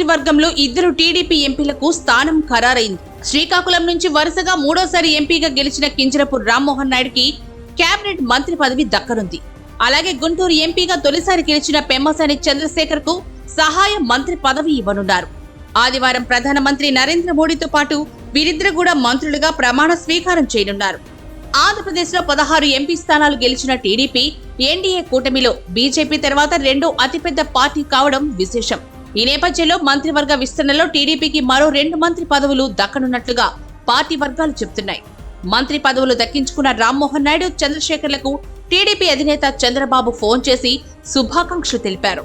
మంత్రివర్గంలో ఇద్దరు టీడీపీ ఎంపీలకు స్థానం ఖరారైంది. శ్రీకాకుళం నుంచి వరుసగా మూడోసారి ఎంపీగా గెలిచిన కింజరపు రామ్మోహన్ నాయుడుకి కేబినెట్ మంత్రి పదవి దక్కనుంది. అలాగే గుంటూరు ఎంపీగా తొలిసారి గెలిచిన పెమ్మసాని చంద్రశేఖర్ కు సహాయ మంత్రి పదవి ఇవ్వనున్నారు. ఆదివారం ప్రధానమంత్రి నరేంద్ర మోడీతో పాటు వీరిద్దరు కూడా మంత్రులుగా ప్రమాణ స్వీకారం చేయనున్నారు. ఆంధ్రప్రదేశ్ లో 16 ఎంపీ స్థానాలు గెలిచిన టీడీపీ ఎన్డీఏ కూటమిలో బీజేపీ తర్వాత రెండో అతిపెద్ద పార్టీ కావడం విశేషం. ఈ నేపథ్యంలో మంత్రివర్గ విస్తరణలో టీడీపీకి మరో 2 మంత్రి పదవులు దక్కనున్నట్లుగా పార్టీ వర్గాలు చెబుతున్నాయి. మంత్రి పదవులు దక్కించుకున్న రామ్మోహన్ నాయుడు, చంద్రశేఖర్లకు టీడీపీ అధినేత చంద్రబాబు ఫోన్ చేసి శుభాకాంక్షలు తెలిపారు.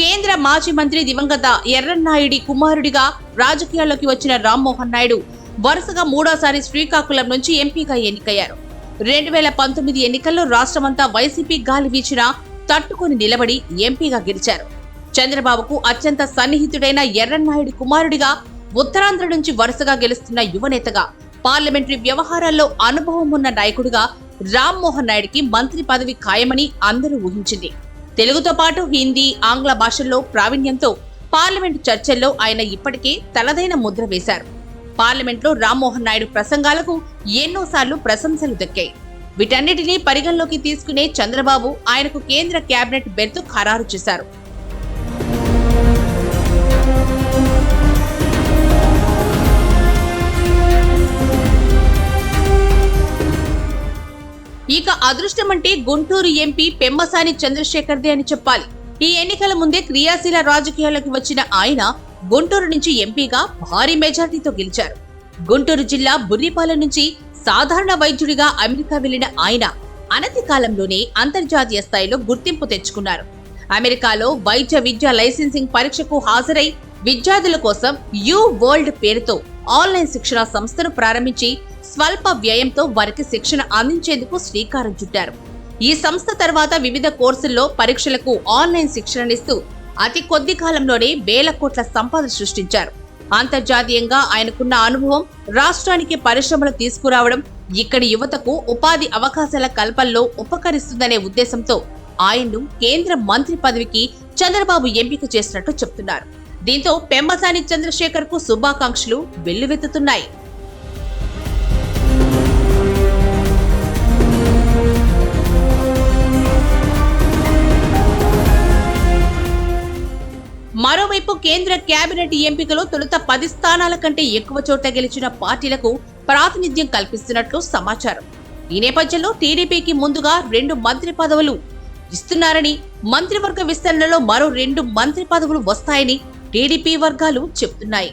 కేంద్ర మాజీ మంత్రి దివంగత ఎర్రన్నాయుడి కుమారుడిగా రాజకీయాల్లోకి వచ్చిన రామ్మోహన్ నాయుడు వరుసగా మూడోసారి శ్రీకాకుళం నుంచి ఎంపీగా ఎన్నికయ్యారు. 2019 ఎన్నికల్లో రాష్ట్రమంతా వైసీపీ గాలి వీచినా తట్టుకుని నిలబడి ఎంపీగా గెలిచారు. చంద్రబాబుకు అత్యంత సన్నిహితుడైన ఎర్రన్నాయుడి కుమారుడిగా ఉత్తరాంధ్ర నుంచి వరుసగా గెలుస్తున్న యువనేతగా, పార్లమెంటరీ వ్యవహారాల్లో అనుభవం ఉన్న నాయకుడిగా రామ్మోహన్ నాయుడికి మంత్రి పదవి ఖాయమని అందరూ ఊహించింది. తెలుగుతో పాటు హిందీ, ఆంగ్ల భాషల్లో ప్రావీణ్యంతో పార్లమెంటు చర్చల్లో ఆయన ఇప్పటికే తనదైన ముద్ర వేశారు. పార్లమెంట్లో రామ్మోహన్ నాయుడు ప్రసంగాలకు ఎన్నోసార్లు ప్రశంసలు దక్కాయి. వీటన్నిటినీ పరిగణలోకి తీసుకునే చంద్రబాబు ఆయనకు కేంద్ర కేబినెట్ బెర్తు ఖరారు చేశారు. ఇక అదృష్టమంటే గుంటూరు ఎంపీ పెమ్మసాని చంద్రశేఖర్దే అని చెప్పాలి. ఈ ఎన్నికల ముందే క్రియాశీల రాజకీయాల్లోకి వచ్చిన ఆయన గుంటూరు నుంచి ఎంపీగా భారీ మెజార్టీతో గెలిచారు. గుంటూరు జిల్లా బుర్రిపాలెం నుంచి సాధారణ వైద్యుడిగా అమెరికా వెళ్లిన ఆయన అనతి కాలంలోనే అంతర్జాతీయ స్థాయిలో గుర్తింపు తెచ్చుకున్నారు. అమెరికాలో వైద్య విద్య లైసెన్సింగ్ పరీక్షకు హాజరై విద్యార్థుల కోసం యూ వరల్డ్ పేరుతో ఆన్లైన్ శిక్షణ సంస్థను ప్రారంభించి స్వల్ప వ్యయంతో వారికి శిక్షణ అందించేందుకు శ్రీకారం చుట్టారు. ఈ సంస్థ తర్వాత వివిధ కోర్సుల్లో పరీక్షలకు ఆన్లైన్ శిక్షణనిస్తూ అతి కొద్ది కాలంలోనే వేల కోట్ల సంపద సృష్టించారు. అంతర్జాతీయంగా ఆయనకున్న అనుభవం రాష్ట్రానికి పరిశ్రమలు తీసుకురావడం, ఇక్కడి యువతకు ఉపాధి అవకాశాల కల్పనలో ఉపకరిస్తుందనే ఉద్దేశంతో ఆయన్ను కేంద్ర మంత్రి పదవికి చంద్రబాబు ఎంపిక చేసినట్టు చెప్తున్నారు. దీంతో పెమ్మసాని చంద్రశేఖర్ కు శుభాకాంక్షలు వెల్లువెత్తుతున్నాయి. మరోవైపు కేంద్ర కేబినెట్ ఎంపికలో తొలుత 10 స్థానాల కంటే ఎక్కువ చోట గెలిచిన పార్టీలకు ప్రాతినిధ్యం కల్పిస్తున్నట్లు సమాచారం. ఈ నేపథ్యంలో టీడీపీకి ముందుగా 2 మంత్రి పదవులు ఇస్తున్నారని, మంత్రివర్గ విస్తరణలో మరో 2 మంత్రి పదవులు వస్తాయని టీడీపీ వర్గాలు చెబుతున్నాయి.